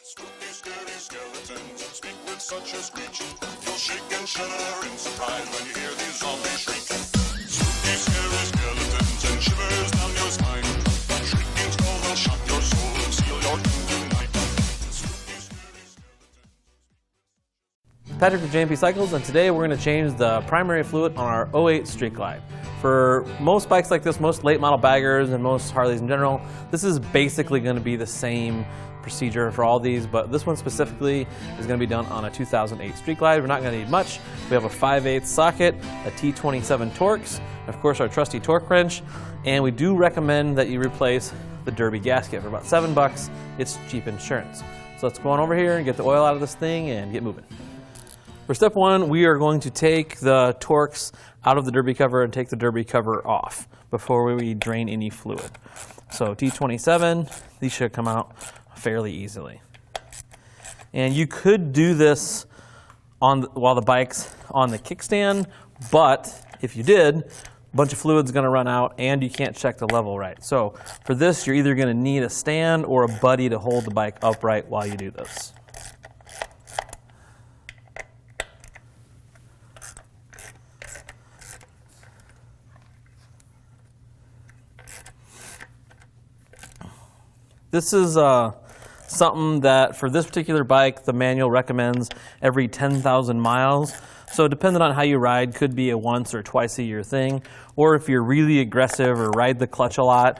Spooky, scary skeletons speak with such a screech. You'll shake and shudder in surprise when you hear these zombies shriek. Spooky, scary skeletons and shivers down your spine. Shrieking skull will shock your soul and seal your doom tonight. Spooky, scary skeletons. Patrick with J&P Cycles, and today we're going to change the primary fluid on our 08 Street Glide. For most bikes like this, most late model baggers and most Harleys in general, this is basically going to be the same procedure for all these, but this one specifically is going to be done on a 2008 Street Glide. We're not going to need much. We have a 5/8 socket, a T27 Torx, of course our trusty torque wrench, and we do recommend that you replace the derby gasket for about $7. It's cheap insurance. So let's go on over here and get the oil out of this thing and get moving. For step one, we are going to take the Torx out of the derby cover and take the derby cover off before we drain any fluid. So T27, these should come out fairly easily. And you could do this while the bike's on the kickstand, but if you did, a bunch of fluid's going to run out and you can't check the level right. So for this, you're either going to need a stand or a buddy to hold the bike upright while you do this. This is something that for this particular bike, the manual recommends every 10,000 miles. So depending on how you ride, could be a once or twice a year thing. Or if you're really aggressive or ride the clutch a lot,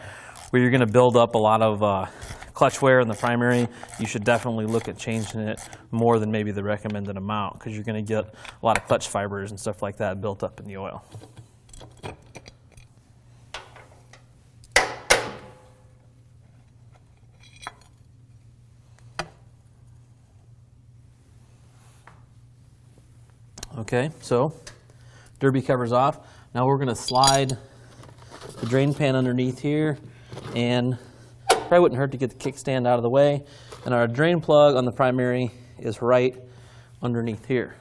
where you're going to build up a lot of clutch wear in the primary, you should definitely look at changing it more than maybe the recommended amount, because you're going to get a lot of clutch fibers and stuff like that built up in the oil. Okay, so derby cover's off. Now we're going to slide the drain pan underneath here, and probably wouldn't hurt to get the kickstand out of the way. And our drain plug on the primary is right underneath here.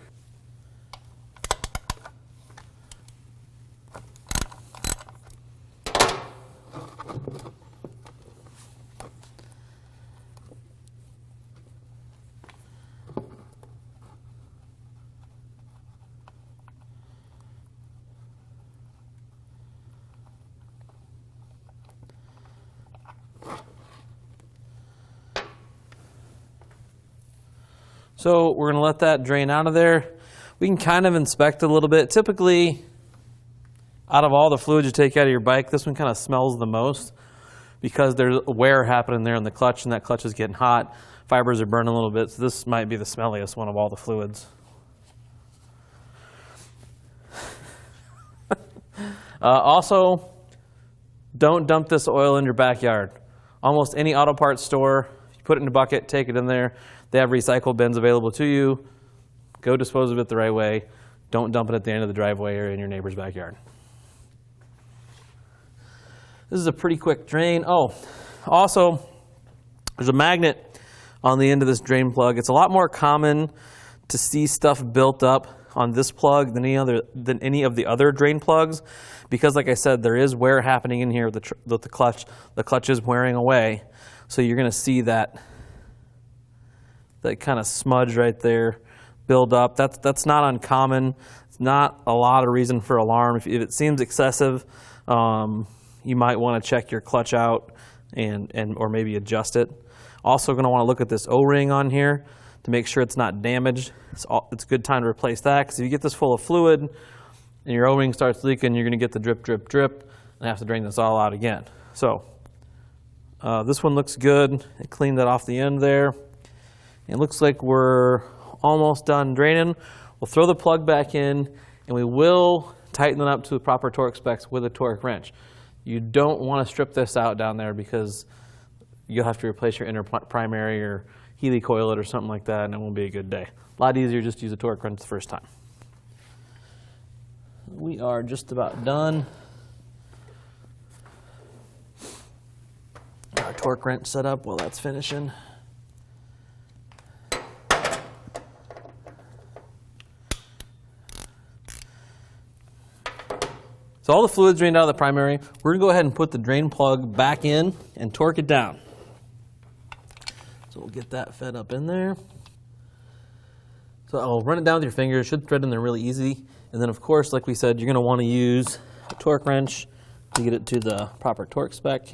So we're going to let that drain out of there. We can kind of inspect it a little bit. Typically, out of all the fluid you take out of your bike, this one kind of smells the most because there's wear happening there in the clutch, and that clutch is getting hot. Fibers are burning a little bit, so this might be the smelliest one of all the fluids. Also, don't dump this oil in your backyard. Almost any auto parts store, you put it in a bucket, take it in there. They have recycle bins available to you. Go dispose of it the right way. Don't dump it at the end of the driveway or in your neighbor's backyard. This is a pretty quick drain. Oh, also, there's a magnet on the end of this drain plug. It's a lot more common to see stuff built up on this plug than any of the other drain plugs, because like I said, there is wear happening in here with the clutch. The clutch is wearing away, so you're going to see that kind of smudge right there build up. That's not uncommon. It's not a lot of reason for alarm. If it seems excessive, you might want to check your clutch out or maybe adjust it. Also going to want to look at this O-ring on here to make sure it's not damaged. It's a good time to replace that, because if you get this full of fluid and your O-ring starts leaking, you're going to get the drip, drip, drip, and have to drain this all out again. So this one looks good. I cleaned that off the end there. It looks like we're almost done draining. We'll throw the plug back in, and we will tighten it up to the proper torque specs with a torque wrench. You don't want to strip this out down there, because you'll have to replace your inner primary or Healy coil it or something like that, and it won't be a good day. A lot easier just to use a torque wrench the first time. We are just about done. Our torque wrench set up while that's finishing. So all the fluid's drained out of the primary. We're going to go ahead and put the drain plug back in and torque it down. So we'll get that fed up in there. So I'll run it down with your fingers. Should thread in there really easy. And then, of course, like we said, you're going to want to use a torque wrench to get it to the proper torque spec.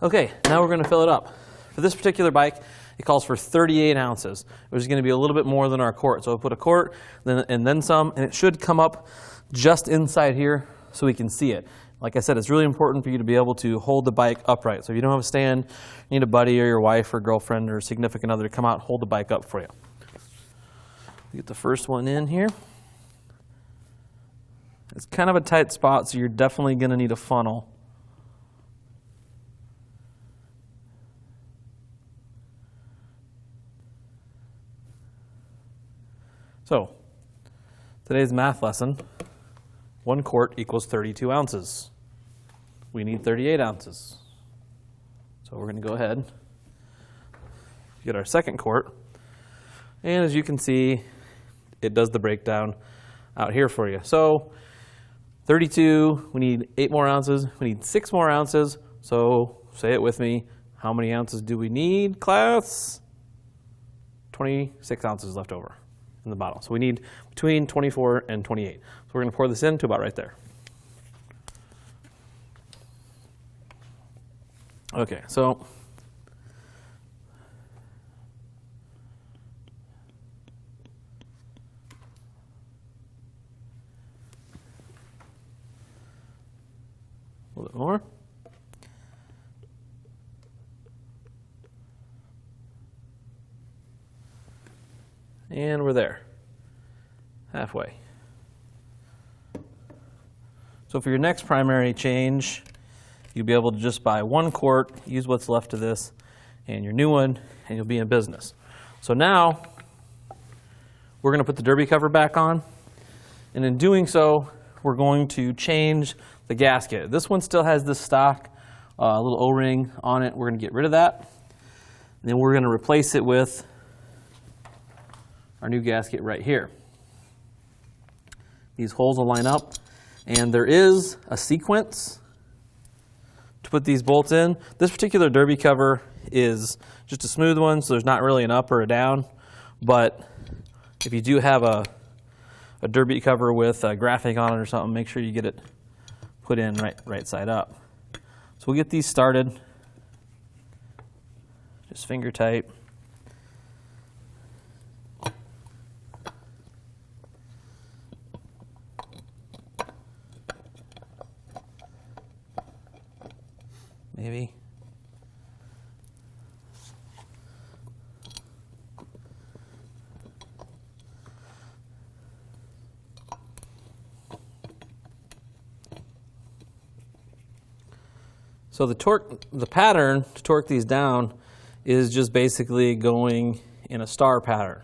Okay, now we're going to fill it up. For this particular bike, it calls for 38 ounces, which is going to be a little bit more than our quart. So I'll put a quart and then some, and it should come up just inside here so we can see it. Like I said, it's really important for you to be able to hold the bike upright. So if you don't have a stand, you need a buddy or your wife or girlfriend or significant other to come out and hold the bike up for you. Get the first one in here. It's kind of a tight spot, so you're definitely going to need a funnel. So, today's math lesson, 1 quart equals 32 ounces. We need 38 ounces. So we're going to go ahead, get our second quart, and as you can see, it does the breakdown out here for you. So 32, we need 8 more ounces, we need 6 more ounces, so say it with me, how many ounces do we need, class? 26 ounces left over in the bottle. So we need between 24 and 28. So we're going to pour this in to about right there. Okay, so a little bit more. And we're there, halfway. So for your next primary change, you'll be able to just buy 1 quart, use what's left of this, and your new one, and you'll be in business. So now, we're going to put the derby cover back on, and in doing so, we're going to change the gasket. This one still has this stock little O-ring on it. We're going to get rid of that, and then we're going to replace it with our new gasket right here. These holes will line up, and there is a sequence to put these bolts in. This particular derby cover is just a smooth one, so there's not really an up or a down, but if you do have a derby cover with a graphic on it or something, make sure you get it put in right side up. So we'll get these started, just finger tight. Maybe. So the pattern to torque these down is just basically going in a star pattern.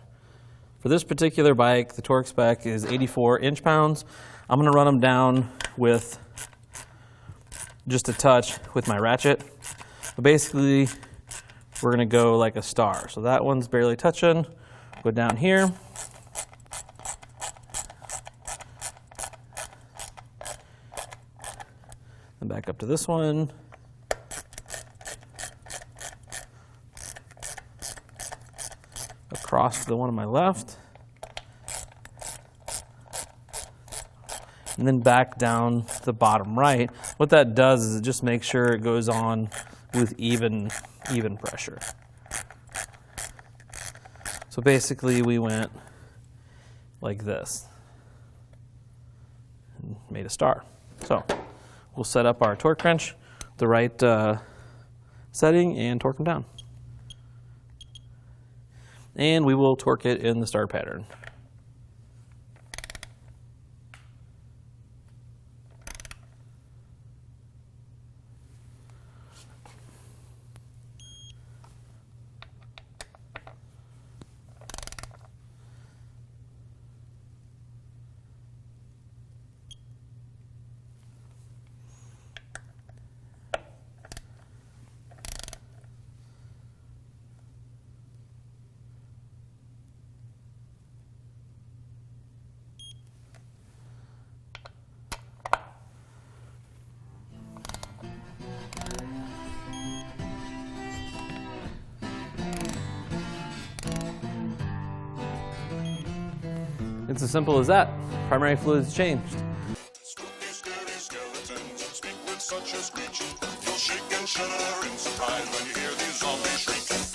For this particular bike, the torque spec is 84 inch-pounds. I'm going to run them down with just a touch with my ratchet. But basically, we're going to go like a star. So that one's barely touching. Go down here. And back up to this one. Across to the one on my left. And then back down to the bottom right. What that does is it just makes sure it goes on with even pressure. So basically we went like this and made a star. So we'll set up our torque wrench, the right setting, and torque them down. And we will torque it in the star pattern. It's as simple as that. Primary fluid is changed. Spooky, scary skeletons speak with such a screech. You'll shake and shudder in surprise when you hear these zombies shriek.